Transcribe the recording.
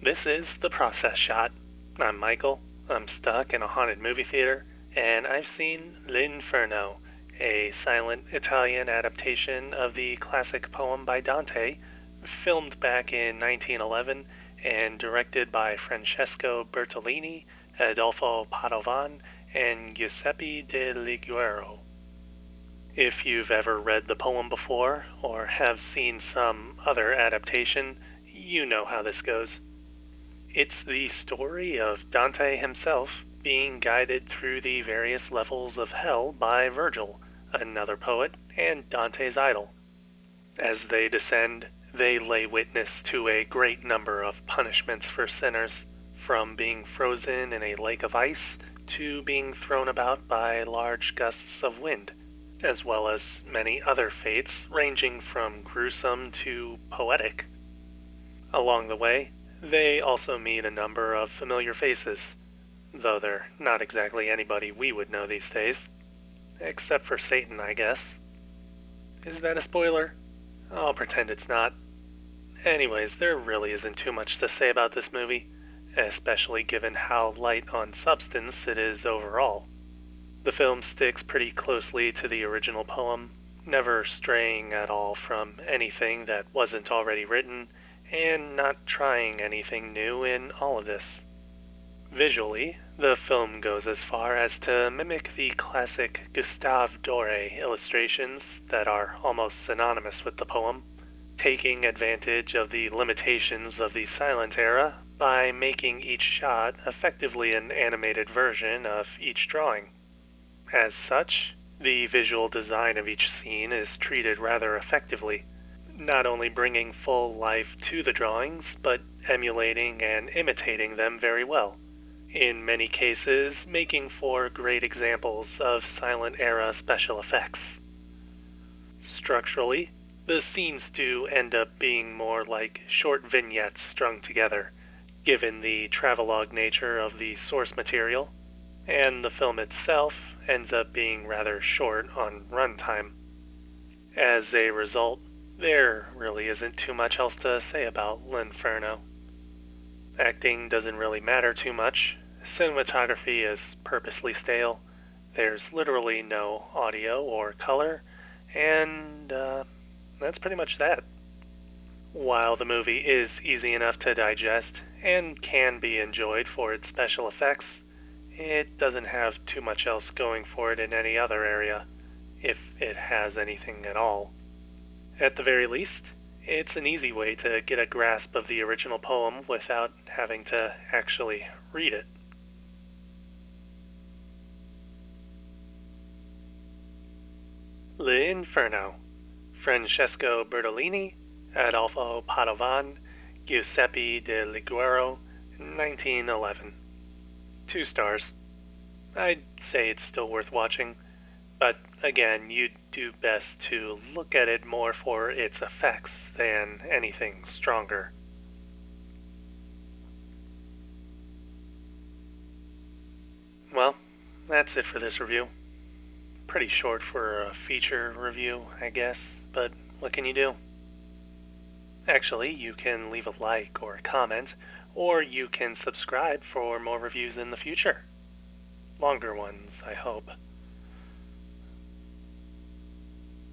This is The Process Shot. I'm Michael. I'm stuck in a haunted movie theater, and I've seen L'Inferno, a silent Italian adaptation of the classic poem by Dante, filmed back in 1911 and directed by Francesco Bertolini, Adolfo Padovan, and Giuseppe de Liguoro. If you've ever read the poem before, or have seen some other adaptation, you know how this goes. It's the story of Dante himself being guided through the various levels of hell by Virgil, another poet, and Dante's idol. As they descend, they lay witness to a great number of punishments for sinners, from being frozen in a lake of ice to being thrown about by large gusts of wind, as well as many other fates ranging from gruesome to poetic. Along the way, they also meet a number of familiar faces, though they're not exactly anybody we would know these days. Except for Satan, I guess. Is that a spoiler? I'll pretend it's not. Anyways, there really isn't too much to say about this movie, especially given how light on substance it is overall. The film sticks pretty closely to the original poem, never straying at all from anything that wasn't already written, and not trying anything new in all of this. Visually, the film goes as far as to mimic the classic Gustave Doré illustrations that are almost synonymous with the poem, taking advantage of the limitations of the silent era by making each shot effectively an animated version of each drawing. As such, the visual design of each scene is treated rather effectively, not only bringing full life to the drawings, but emulating and imitating them very well, in many cases making for great examples of silent-era special effects. Structurally, the scenes do end up being more like short vignettes strung together, given the travelogue nature of the source material, and the film itself ends up being rather short on runtime. As a result, there really isn't too much else to say about L'Inferno. Acting doesn't really matter too much. Cinematography is purposely stale. There's literally no audio or color, and that's pretty much that. While the movie is easy enough to digest and can be enjoyed for its special effects, it doesn't have too much else going for it in any other area, if it has anything at all. At the very least, it's an easy way to get a grasp of the original poem without having to actually read it. L'Inferno, Francesco Bertolini, Adolfo Padovan, Giuseppe de Liguoro, 1911. 2 stars. I'd say it's still worth watching, but again, you'd do best to look at it more for its effects than anything stronger. Well, that's it for this review. Pretty short for a feature review, I guess, but what can you do? Actually, you can leave a like or a comment, or you can subscribe for more reviews in the future. Longer ones, I hope.